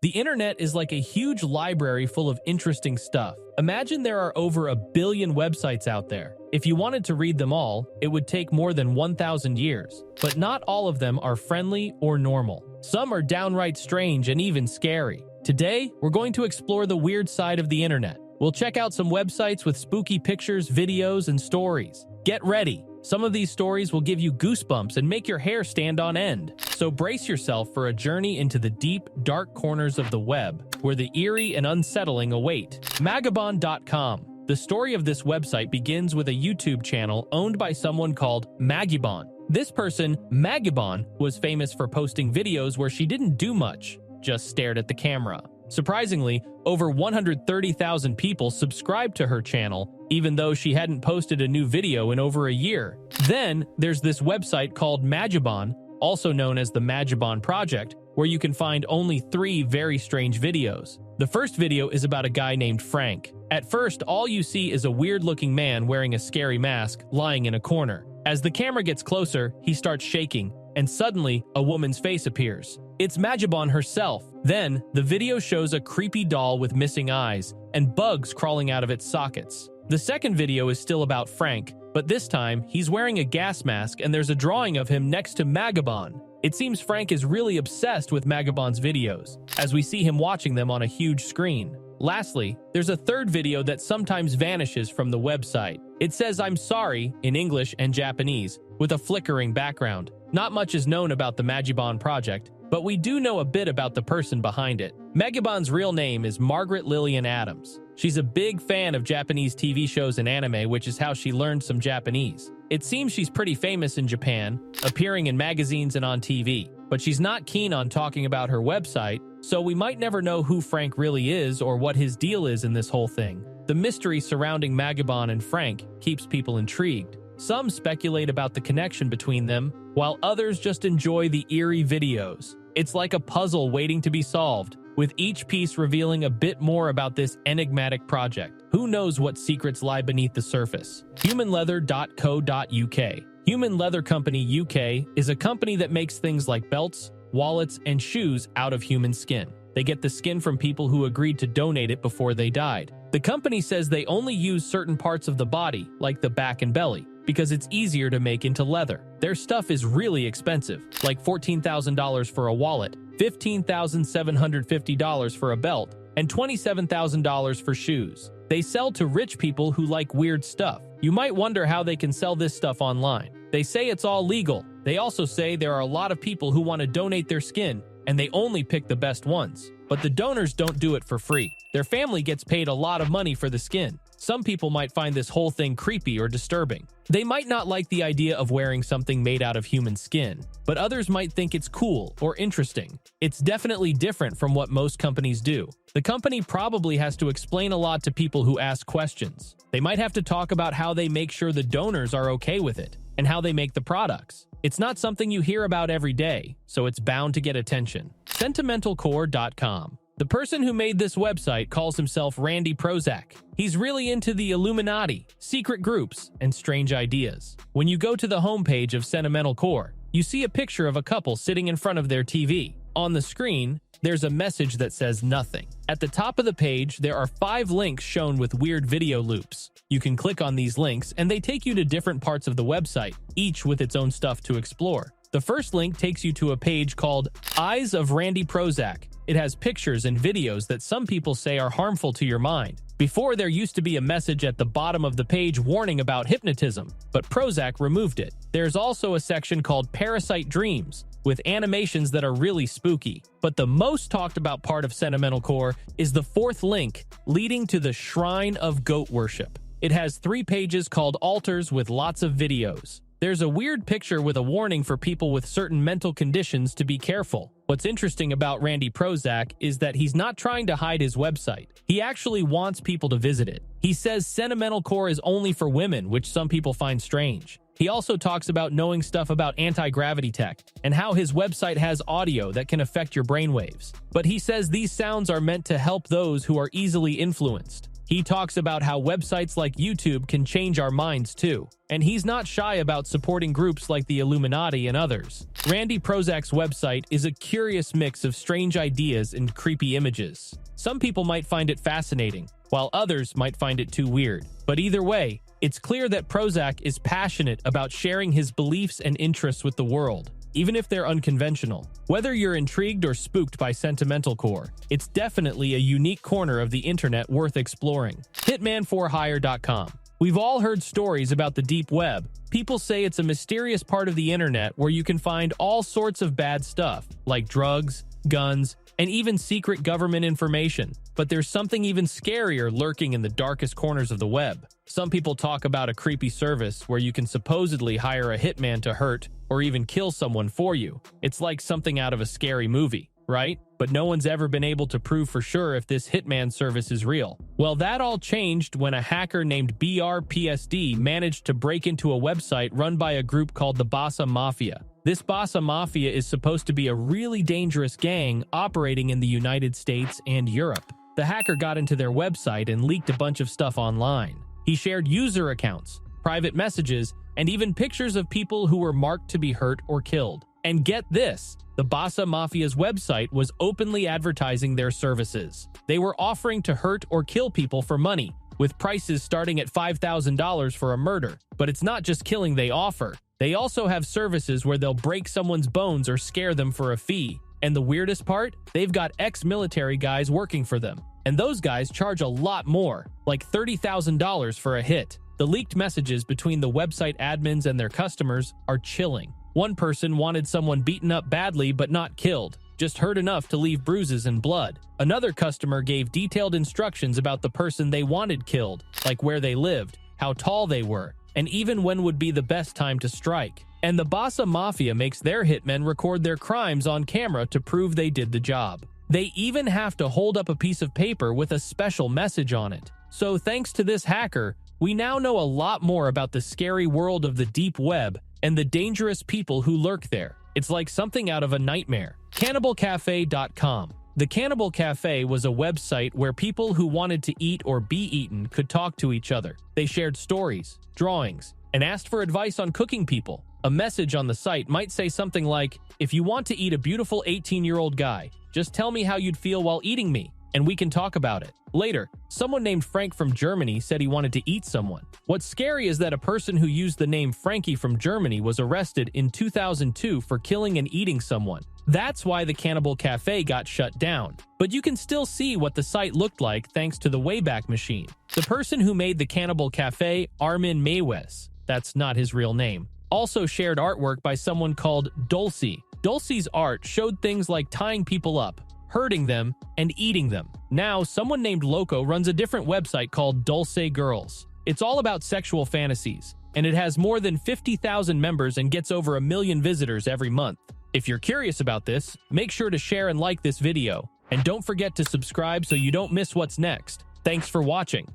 The internet is like a huge library full of interesting stuff. Imagine there are over a billion websites out there. If you wanted to read them all, it would take more than 1,000 years. But not all of them are friendly or normal. Some are downright strange and even scary. Today, we're going to explore the weird side of the internet. We'll check out some websites with spooky pictures, videos, and stories. Get ready! Some of these stories will give you goosebumps and make your hair stand on end. So brace yourself for a journey into the deep, dark corners of the web, where the eerie and unsettling await. Magibon.com. The story of this website begins with a YouTube channel owned by someone called Magibon. This person, Magibon, was famous for posting videos where she didn't do much, just stared at the camera. Surprisingly, over 130,000 people subscribed to her channel, even though she hadn't posted a new video in over a year. Then, there's this website called Magibon, also known as the Magibon Project, where you can find only 3 very strange videos. The first video is about a guy named Frank. At first, all you see is a weird-looking man wearing a scary mask, lying in a corner. As the camera gets closer, he starts shaking, and suddenly, a woman's face appears. It's Magibon herself. Then, the video shows a creepy doll with missing eyes and bugs crawling out of its sockets. The second video is still about Frank, but this time, he's wearing a gas mask and there's a drawing of him next to Magibon. It seems Frank is really obsessed with Magibon's videos, as we see him watching them on a huge screen. Lastly, there's a third video that sometimes vanishes from the website. It says "I'm sorry" in English and Japanese, with a flickering background. Not much is known about the Magibon project, but we do know a bit about the person behind it. Magibon's real name is Margaret Lillian Adams. She's a big fan of Japanese TV shows and anime, which is how she learned some Japanese. It seems she's pretty famous in Japan, appearing in magazines and on TV, but she's not keen on talking about her website, so we might never know who Frank really is or what his deal is in this whole thing. The mystery surrounding Magibon and Frank keeps people intrigued. Some speculate about the connection between them, while others just enjoy the eerie videos. It's like a puzzle waiting to be solved, with each piece revealing a bit more about this enigmatic project. Who knows what secrets lie beneath the surface? Humanleather.co.uk. Human Leather Company UK is a company that makes things like belts, wallets, and shoes out of human skin. They get the skin from people who agreed to donate it before they died. The company says they only use certain parts of the body, like the back and belly, because it's easier to make into leather. Their stuff is really expensive, like $14,000 for a wallet, $15,750 for a belt, and $27,000 for shoes. They sell to rich people who like weird stuff. You might wonder how they can sell this stuff online. They say it's all legal. They also say there are a lot of people who want to donate their skin, and they only pick the best ones. But the donors don't do it for free. Their family gets paid a lot of money for the skin. Some people might find this whole thing creepy or disturbing. They might not like the idea of wearing something made out of human skin, but others might think it's cool or interesting. It's definitely different from what most companies do. The company probably has to explain a lot to people who ask questions. They might have to talk about how they make sure the donors are okay with it, and how they make the products. It's not something you hear about every day, so it's bound to get attention. Sentimentalcore.com. The person who made this website calls himself Randy Prozac. He's really into the Illuminati, secret groups, and strange ideas. When you go to the homepage of Sentimental Core, you see a picture of a couple sitting in front of their TV. On the screen, there's a message that says nothing. At the top of the page, there are 5 links shown with weird video loops. You can click on these links and they take you to different parts of the website, each with its own stuff to explore. The first link takes you to a page called Eyes of Randy Prozac. It has pictures and videos that some people say are harmful to your mind. Before, there used to be a message at the bottom of the page warning about hypnotism, but Prozac removed it. There's also a section called Parasite Dreams, with animations that are really spooky. But the most talked about part of Sentimental Core is the 4th link, leading to the Shrine of Goat Worship. It has 3 pages called Altars with lots of videos. There's a weird picture with a warning for people with certain mental conditions to be careful. What's interesting about Randy Prozac is that he's not trying to hide his website. He actually wants people to visit it. He says Sentimental Core is only for women, which some people find strange. He also talks about knowing stuff about anti-gravity tech and how his website has audio that can affect your brainwaves. But he says these sounds are meant to help those who are easily influenced. He talks about how websites like YouTube can change our minds too, and he's not shy about supporting groups like the Illuminati and others. Randy Prozak's website is a curious mix of strange ideas and creepy images. Some people might find it fascinating, while others might find it too weird. But either way, it's clear that Prozak is passionate about sharing his beliefs and interests with the world, even if they're unconventional. Whether you're intrigued or spooked by Sentimental Core, it's definitely a unique corner of the internet worth exploring. Hitman4Hire.com. We've all heard stories about the deep web. People say it's a mysterious part of the internet where you can find all sorts of bad stuff, like drugs, guns, and even secret government information. But there's something even scarier lurking in the darkest corners of the web. Some people talk about a creepy service where you can supposedly hire a hitman to hurt or even kill someone for you. It's like something out of a scary movie, right? But no one's ever been able to prove for sure if this hitman service is real. Well, that all changed when a hacker named BRPSD managed to break into a website run by a group called the Bassa Mafia. This Bassa Mafia is supposed to be a really dangerous gang operating in the United States and Europe. The hacker got into their website and leaked a bunch of stuff online. He shared user accounts, private messages, and even pictures of people who were marked to be hurt or killed. And get this, the Bassa Mafia's website was openly advertising their services. They were offering to hurt or kill people for money, with prices starting at $5,000 for a murder. But it's not just killing they offer. They also have services where they'll break someone's bones or scare them for a fee. And the weirdest part? They've got ex-military guys working for them. And those guys charge a lot more, like $30,000 for a hit. The leaked messages between the website admins and their customers are chilling. One person wanted someone beaten up badly but not killed, just hurt enough to leave bruises and blood. Another customer gave detailed instructions about the person they wanted killed, like where they lived, how tall they were, and even when would be the best time to strike. And the Bassa Mafia makes their hitmen record their crimes on camera to prove they did the job. They even have to hold up a piece of paper with a special message on it. So thanks to this hacker, we now know a lot more about the scary world of the deep web and the dangerous people who lurk there. It's like something out of a nightmare. CannibalCafe.com. The Cannibal Cafe was a website where people who wanted to eat or be eaten could talk to each other. They shared stories, drawings, and asked for advice on cooking people. A message on the site might say something like, "If you want to eat a beautiful 18-year-old guy, just tell me how you'd feel while eating me, and we can talk about it." Later, someone named Frank from Germany said he wanted to eat someone. What's scary is that a person who used the name Frankie from Germany was arrested in 2002 for killing and eating someone. That's why the Cannibal Cafe got shut down. But you can still see what the site looked like thanks to the Wayback Machine. The person who made the Cannibal Cafe, Armin Maywes, that's not his real name, also shared artwork by someone called Dulce. Dulce's art showed things like tying people up, hurting them, and eating them. Now, someone named Loco runs a different website called Dulce Girls. It's all about sexual fantasies, and it has more than 50,000 members and gets over 1 million visitors every month. If you're curious about this, make sure to share and like this video, and don't forget to subscribe so you don't miss what's next. Thanks for watching.